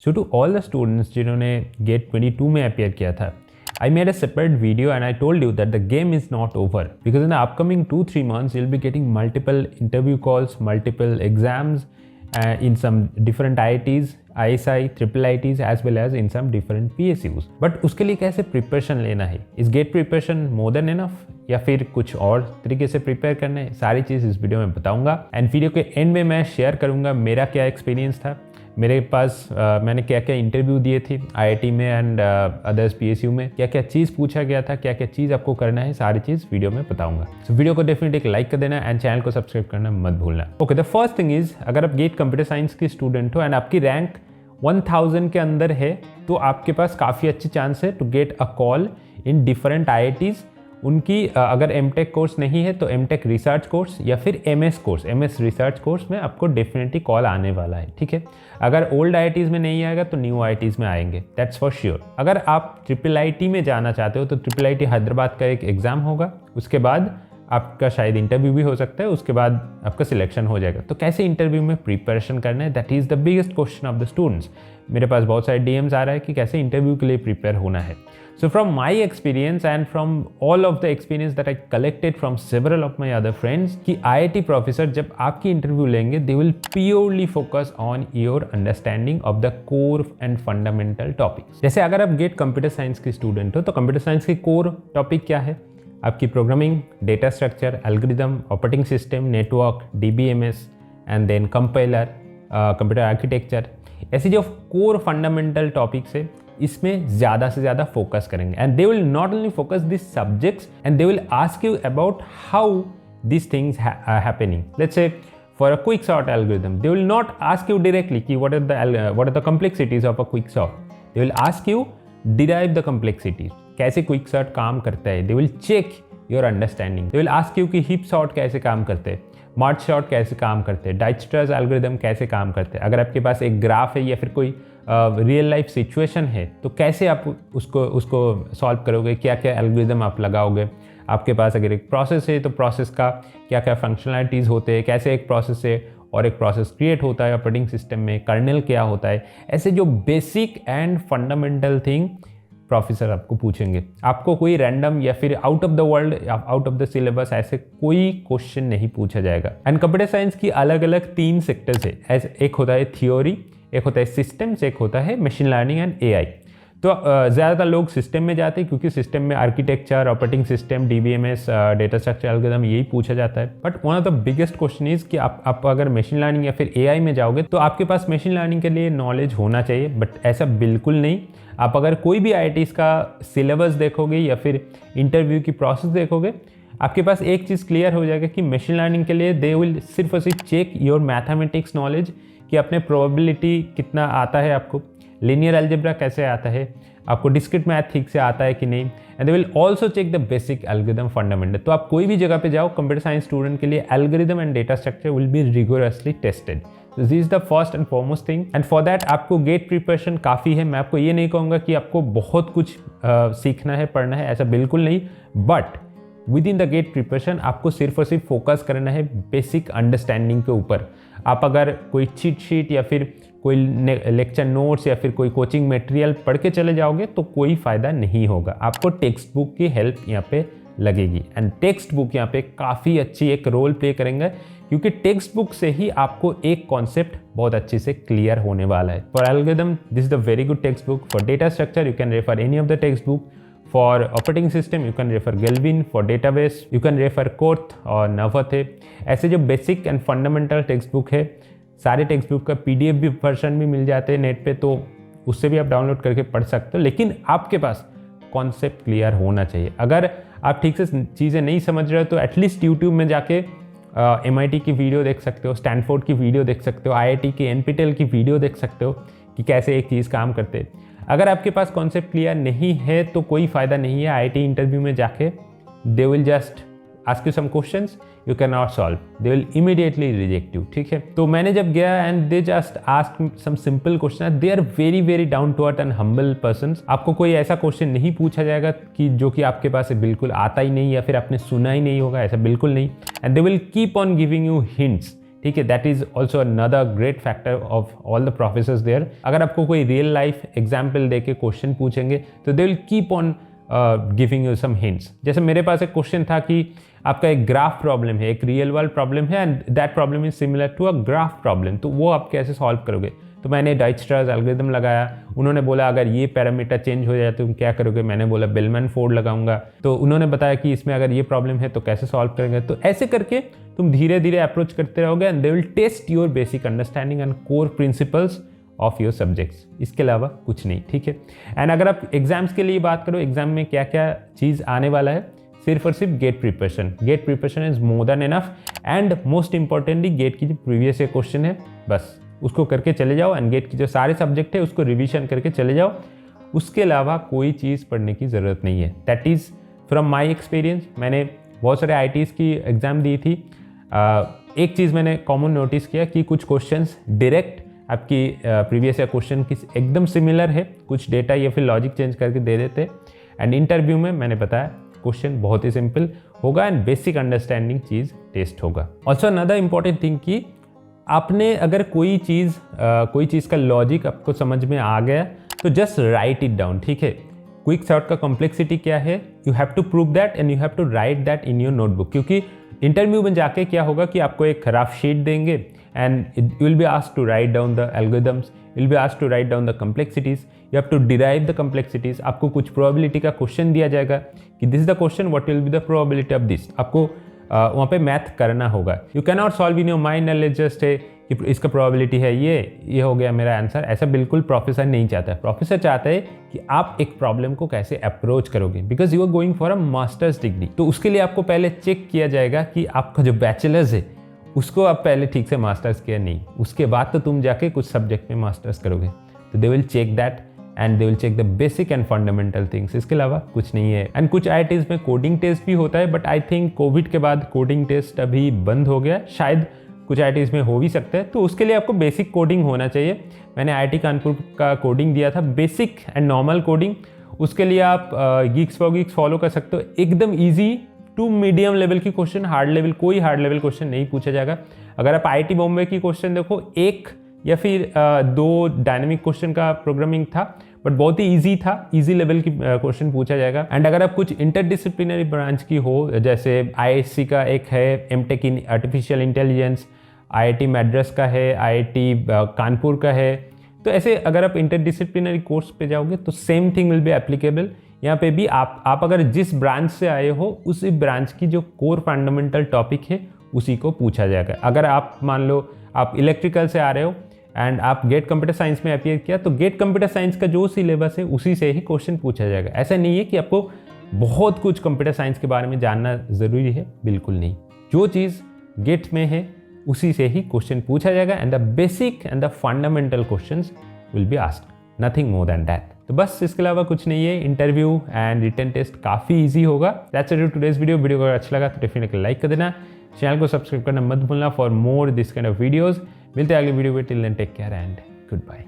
So to all the students जिन्होंने GATE 22 में appear किया था, I made a separate video and I told you that the game is not over because in the upcoming 2-3 months you'll be getting multiple interview calls, multiple exams in some different IITs, ISI, IIITs as well as in some different PSUs. But उसके लिए कैसे preparation लेना है? Is GATE preparation more than enough या फिर कुछ और तरीके से प्रिपेयर करना है? सारी चीज़ इस वीडियो में बताऊंगा एंड वीडियो के एंड में मैं शेयर करूंगा मेरा क्या एक्सपीरियंस था, मेरे पास मैंने क्या क्या इंटरव्यू दिए थे आईआईटी में एंड अदर्स पीएसयू में, क्या क्या चीज़ पूछा गया था, क्या क्या चीज़ आपको करना है, सारी चीज़ वीडियो में बताऊंगा। सो वीडियो को डेफिनेटली एक लाइक कर देना एंड चैनल को सब्सक्राइब करना मत भूलना। Okay, the first thing is, अगर आप गेट कंप्यूटर साइंस की स्टूडेंट हो एंड आपकी रैंक 1000 के अंदर है तो आपके पास काफ़ी अच्छी चांस है to get a call in different IITs. उनकी अगर एमटेक कोर्स नहीं है तो एमटेक रिसर्च कोर्स या फिर MS course, MS research course में आपको डेफिनेटली कॉल आने वाला है, ठीक है। अगर ओल्ड आईआईटीज़ में नहीं आएगा तो न्यू आईआईटीज़ में आएंगे, दैट्स फॉर श्योर। अगर आप ट्रिपल आईटी में जाना चाहते हो तो ट्रिपल आईटी हैदराबाद का एक एग्ज़ाम होगा, उसके बाद आपका शायद इंटरव्यू भी हो सकता है, उसके बाद आपका सिलेक्शन हो जाएगा। तो कैसे इंटरव्यू में प्रिपरेशन करना है, that is the biggest question of the students. मेरे पास बहुत सारे डीएम्स आ रहा है कि कैसे इंटरव्यू के लिए प्रिपेयर होना है। So from my experience and from all of the experience that I collected from several of my other friends, कि IIT प्रोफेसर जब आपकी इंटरव्यू लेंगे they will purely focus on your understanding of the core and fundamental topics। जैसे अगर आप GATE computer science की student हो तो कंप्यूटर साइंस की कोर टॉपिक क्या है? आपकी programming, data structure, algorithm, operating system, network, DBMS and then compiler, computer architecture, ऐसी जो कोर फंडामेंटल टॉपिक्स है इसमें ज़्यादा से ज़्यादा फोकस करेंगे and they will not only focus this subjects and they will ask you about how this things happening. Let's say for a quick sort algorithm they will not ask you directly कि what are the complexities of a quick sort, they will ask you derive the complexities, कैसे quick sort काम करता है, they will check your understanding, they will ask you कि heap sort कैसे काम करते हैं, मर्ज सॉर्ट कैसे काम करते हैं, डाइजस्ट्रस एल्गोरिथम कैसे काम करते हैं। अगर आपके पास एक ग्राफ है या फिर कोई रियल लाइफ सिचुएशन है तो कैसे आप उसको सॉल्व करोगे, क्या क्या एल्गोरिथम आप लगाओगे। आपके पास अगर एक प्रोसेस है तो प्रोसेस का क्या क्या फंक्शनलिटीज़ होते हैं, कैसे एक प्रोसेस से और एक प्रोसेस क्रिएट होता है ऑपरेटिंग सिस्टम में, कर्नेल क्या होता है, ऐसे जो basic and fundamental thing professor आपको पूछेंगे। आपको कोई रैंडम या फिर out of the world, out of the syllabus ऐसे कोई क्वेश्चन नहीं पूछा जाएगा। एंड कंप्यूटर साइंस की अलग अलग 3 सेक्टर्स है, एक होता है थियोरी, एक होता है सिस्टम्स, एक होता है मशीन लर्निंग एंड एआई। तो ज़्यादातर लोग सिस्टम में जाते हैं क्योंकि सिस्टम में architecture, operating system, DBMS, data structure algorithm यही पूछा जाता है। But one of the biggest question is कि आप अगर मशीन लर्निंग या फिर एआई में जाओगे तो आपके पास मशीन लर्निंग के लिए नॉलेज होना चाहिए, बट ऐसा बिल्कुल नहीं। आप अगर कोई भी IITs का सिलेबस देखोगे या फिर इंटरव्यू की प्रोसेस देखोगे, आपके पास एक चीज़ क्लियर हो जाएगा कि मशीन लर्निंग के लिए दे विल सिर्फ और सिर्फ चेक योर मैथमेटिक्स नॉलेज, कि अपने प्रोबेबिलिटी कितना आता है, आपको लीनियर अलजेब्रा कैसे आता है, आपको डिस्क्रीट मैथ ठीक से आता है कि नहीं, and they will also check the basic algorithm fundamental. तो आप कोई भी जगह पे जाओ, कंप्यूटर साइंस स्टूडेंट के लिए algorithm and data structure will be rigorously tested. This is the first and foremost thing and for that आपको गेट प्रिपरेशन काफ़ी है। मैं आपको ये नहीं कहूँगा कि आपको बहुत कुछ सीखना है, पढ़ना है, ऐसा बिल्कुल नहीं, but within the GATE preparation आपको सिर्फ और सिर्फ फोकस करना है बेसिक अंडरस्टैंडिंग के ऊपर। आप अगर कोई चीट शीट या फिर कोई लेक्चर नोट्स या फिर कोई कोचिंग मटेरियल पढ़ के चले जाओगे तो कोई फ़ायदा नहीं होगा। आपको टेक्स्ट बुक की हेल्प यहाँ पे लगेगी एंड टेक्स्ट बुक यहाँ पे काफ़ी अच्छी एक रोल प्ले करेंगे क्योंकि टेक्स्ट बुक से ही आपको एक कॉन्सेप्ट बहुत अच्छे से क्लियर होने वाला है। For algorithm this is the very good text book. For data structure you can refer any of the text book. For operating system you can refer Galvin, for database you can refer Koth और Navath। ऐसे जो basic and fundamental text book है, सारे text book का PDF भी version भी मिल जाते हैं नेट पे, तो उससे भी आप डाउनलोड करके पढ़ सकते हो, लेकिन आपके पास कॉन्सेप्ट क्लियर होना चाहिए। अगर आप ठीक से चीज़ें नहीं समझ रहे हो तो एटलीस्ट यूट्यूब में जाके MIT की वीडियो देख सकते हो, स्टैनफोर्ड की वीडियो देख सकते हो, IIT की NPTEL की वीडियो देख सकते हो कि कैसे एक चीज़ काम करते हैं। अगर आपके पास कॉन्सेप्ट क्लियर नहीं है तो कोई फ़ायदा नहीं है। IIT इंटरव्यू में जाके they will just ask you some questions you can not solve, they will immediately reject you, ठीक है। तो मैंने जब गया and they just ask some simple question, they are very very down to earth and humble persons. आपको कोई ऐसा question नहीं पूछा जाएगा कि जो कि आपके पास बिल्कुल आता ही नहीं या फिर आपने सुना ही नहीं होगा, ऐसा बिल्कुल नहीं। And they will keep on giving you hints, ठीक है, that is also another great factor of all the professors there. अगर आपको कोई रियल लाइफ एग्जाम्पल दे के क्वेश्चन पूछेंगे तो they will keep on giving you some hints. जैसे मेरे पास एक क्वेश्चन था कि आपका एक ग्राफ प्रॉब्लम है, एक रियल वर्ल्ड प्रॉब्लम है and that problem is similar to a graph problem, तो वो आप कैसे सॉल्व करोगे? तो मैंने डाइटस्ट्रास एल्गोरिथम लगाया। उन्होंने बोला अगर ये पैरामीटर चेंज हो जाए तो तुम क्या करोगे? मैंने बोला बेलमैन फोर्ड लगाऊंगा। तो उन्होंने बताया कि इसमें अगर ये प्रॉब्लम है तो कैसे सॉल्व करेंगे। तो ऐसे करके तुम धीरे धीरे अप्रोच करते रहोगे and they will test your basic understanding and core principles of your subjects. इसके अलावा कुछ नहीं, ठीक है। एंड अगर आप एग्जाम्स के लिए बात करो, एग्जाम में क्या क्या चीज़ आने वाला है, सिर्फ और सिर्फ GATE preparation. GATE preparation is more than enough and most importantly GATE की जो प्रीवियस ईयर क्वेश्चन है बस उसको करके चले जाओ एंड गेट की जो सारे सब्जेक्ट है उसको रिवीजन करके चले जाओ। उसके अलावा कोई चीज़ पढ़ने की ज़रूरत नहीं है। That is from my experience. मैंने बहुत सारे IITs की एग्ज़ाम दी थी। एक चीज़ मैंने कॉमन नोटिस किया कि कुछ क्वेश्चंस डायरेक्ट आपकी प्रीवियस ईयर क्वेश्चन की एकदम सिमिलर है, कुछ डेटा या फिर लॉजिक चेंज करके दे देते। एंड इंटरव्यू में मैंने बताया क्वेश्चन बहुत ही सिंपल होगा एंड बेसिक अंडरस्टैंडिंग चीज़ टेस्ट होगा। ऑल्सो अनदर इंपॉर्टेंट थिंग कि आपने अगर कोई चीज़ का लॉजिक आपको समझ में आ गया तो जस्ट राइट इट डाउन, ठीक है। क्विक सॉर्ट का कॉम्प्लेक्सिटी क्या है, you have to prove that and you have to write that in your notebook. क्योंकि इंटरव्यू में जाके क्या होगा कि आपको एक रफ शीट देंगे and you will be asked to write down the algorithms, you will be asked to write down the complexities, you have to derive the complexities. आपको कुछ प्रोबेबिलिटी का क्वेश्चन दिया जाएगा कि this is the question, what will be the probability of this. आपको वहाँ पे math करना होगा। You can not solve in your mind knowledge just है कि इसका प्रोबेबिलिटी है ये हो गया मेरा आंसर। ऐसा बिल्कुल प्रोफेसर नहीं चाहता है। प्रोफेसर चाहता है कि आप एक प्रॉब्लम को कैसे अप्रोच करोगे, because you are going for a master's degree. तो उसके लिए आपको पहले चेक किया जाएगा कि आपका जो बैचलर्स है उसको आप पहले ठीक से मास्टर्स किया नहीं, उसके बाद तो तुम जाके कुछ सब्जेक्ट में मास्टर्स करोगे। तो they will check that and they will check the basic and fundamental things. इसके अलावा कुछ नहीं है। एंड कुछ IITs में कोडिंग टेस्ट भी होता है, बट आई थिंक कोविड के बाद कोडिंग टेस्ट अभी बंद हो गया, शायद कुछ IITs में हो भी सकता है। तो उसके लिए आपको बेसिक कोडिंग होना चाहिए। मैंने IIT कानपुर का कोडिंग दिया था, बेसिक एंड नॉर्मल कोडिंग। उसके लिए आप गीक्स फॉर गीक्स फॉलो कर सकते हो। एकदम ईजी टू मीडियम लेवल की क्वेश्चन, कोई हार्ड लेवल क्वेश्चन नहीं पूछा जाएगा। अगर आप IIT बॉम्बे की क्वेश्चन देखो, एक या फिर 2 डायनेमिक क्वेश्चन का प्रोग्रामिंग था, बट बहुत ही इजी था, इजी लेवल की क्वेश्चन पूछा जाएगा। एंड अगर आप कुछ इंटरडिसिप्लिनरी ब्रांच की हो, जैसे IISc का एक है MTech in artificial intelligence, IIT Madras का है, IIT कानपुर का है। तो ऐसे अगर आप इंटरडिसिप्लिनरी कोर्स पे जाओगे तो same thing will be applicable. यहाँ पे भी आप अगर जिस ब्रांच से आए हो उसी ब्रांच की जो कोर फंडामेंटल टॉपिक है उसी को पूछा जाएगा। अगर आप मान लो आप इलेक्ट्रिकल से आ रहे हो एंड आप गेट कंप्यूटर साइंस में अपीयर किया, तो गेट कंप्यूटर साइंस का जो सिलेबस है उसी से ही क्वेश्चन पूछा जाएगा। ऐसा नहीं है कि आपको बहुत कुछ कंप्यूटर साइंस के बारे में जानना ज़रूरी है, बिल्कुल नहीं। जो चीज़ गेट में है उसी से ही क्वेश्चन पूछा जाएगा and the basic and the fundamental questions will be asked, nothing more than that. तो बस इसके अलावा कुछ नहीं है। इंटरव्यू एंड रिटन टेस्ट काफ़ी ईजी होगा। That's it for today's video. Video अगर अच्छा लगा तो डेफिनेटली लाइक कर देना, चैनल को सब्सक्राइब करना मत भूलना for more this kind of videos. मिलते हैं अगले वीडियो में। Till then take care and good bye.